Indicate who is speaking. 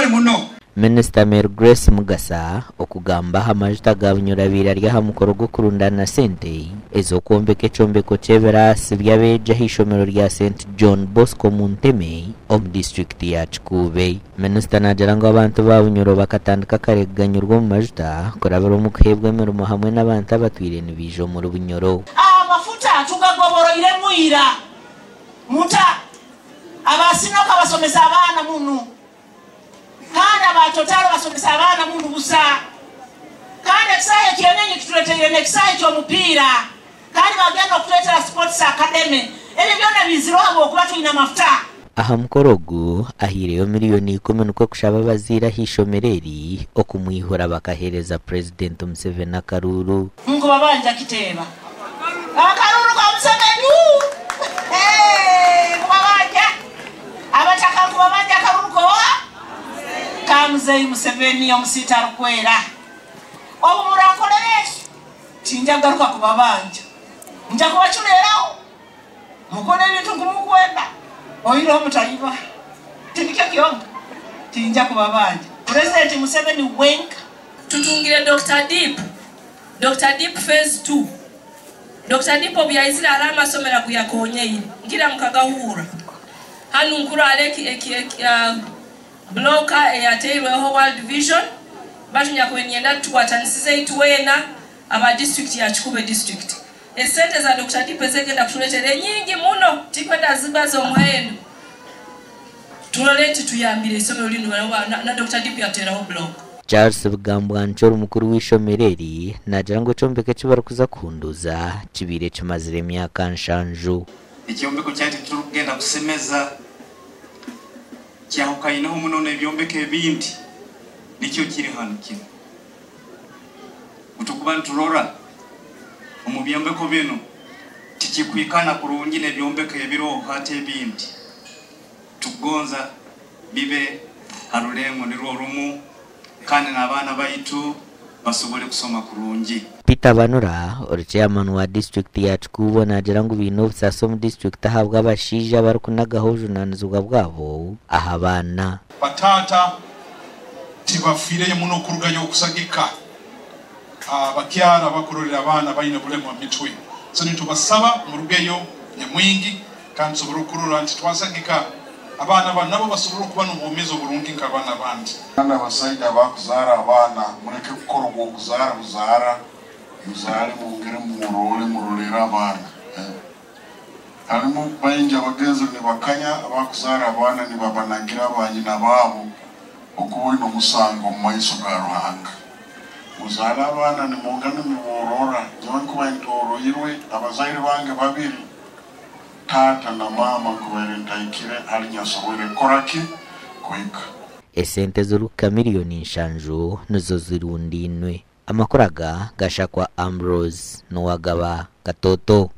Speaker 1: bali muno.
Speaker 2: Minister Mary Grace Mugasa okugamba amajuta gabunyurabira rya hamukoro go kurundana sente ezokwombeka ecombeko cy'ebirasi by'abeja hishomero rya St John Bosco Munteme district ya Kikube. Minister nagira ngo abantu babunyuro bakatandika kareganyurwa mu majuta kurabira mu kuhebwa emirimo hamwe n'abantu abatwire nibijo mu rubunyoro.
Speaker 3: Amafuta tugagoboroire muira muta abasinoka basomesa abana munu kandi abatotalo basomesa abana mundu busa kandi ekisaye kyenenye kituleteye nekisaye ky'omupiira kandi bagenda okuletera sports academy ebyo byonna bizirwabo okuba tulina mafuta.
Speaker 2: Aha mukorogo ahireyo miliyoni 10 kushaba bazira hishomereri okumwihura bakahereza President Museveni akaruru
Speaker 3: ngo babanja kiteba akaruru kwa Museveni babanja abataka kubabanja akaruru ko Kamuzei Museveni omusita rukwera obumurankolereshi tinjagaruka kubabanja nja kubachuleraho mukole bintu kumukwenda oyiro mutayiba tindike kyonga tinja kubabanja. President Museveni wenka
Speaker 4: tutungire Dr. Deep phase 2 Dr. Deep obyayizira alama somera kuyakonyeyi ngira mukagahura hanu nkuru aleki bloka eyateirweho World Vision batunya kwenyenda tukwatanisize ituwena aba district ya Kikube district. Esente za Dr. Deep ezegenda kutuletera nyingi muno tikwenda zibazo muhendo tuloleti tuyambire isomero lino na Dr. Deep yateraho bloka.
Speaker 2: Charles Bugambwa nchoro mukuru w'ishomereri nagira ngo combeke kibarukuza kunduza kibire kimazire emyaka nshanju.
Speaker 1: Ekyombeko cyati turugenda kusemeza cyahukayinaho muno n'ebyombeko ebindi nikyo kiri hano kino mutukuba nturora mu byombeko bino tikikwikana kurungi n'ebyombeko ebiro hate ebindi tugonza bibe harulengo nirwo rumu kandi n'abana baitu basobole kusoma kurungi.
Speaker 2: Peter Banura chairman wa district ya Kikubo nagira ngo ibintu bisaso mu district ahabwa abashija barukunagaho junanizwa bwabo ahabana
Speaker 5: batata tibafire muno kurugayo kusagika abakyara bakurorera abana bayina bulemu wa mitwe so nitubasaba mu rugeyo nyamwingi kandi sobora kurora nti twasagika abana nabo basobora kuba no mumezo burungi nk'abana bandi
Speaker 6: kandi abasajja bakuzara abana mureke gukora ubwo kuzara muzare mungere murorera abana harimo bayinja abagenzi ni bakanya abakuzara abana ni babanagira abanyina babo okuwe no musango mu maiso ga Ruhanga muzara abana ni mungane muborora nyo kuba intoro yirwe abazaire bange babiri tata na mama kubere ntaikire ali nyasobore koraki kwika.
Speaker 2: Esente zuruka miliyoni nshanju nizo zirundinwe amakoraga gashakwa Ambrose Noagaba Gatoto.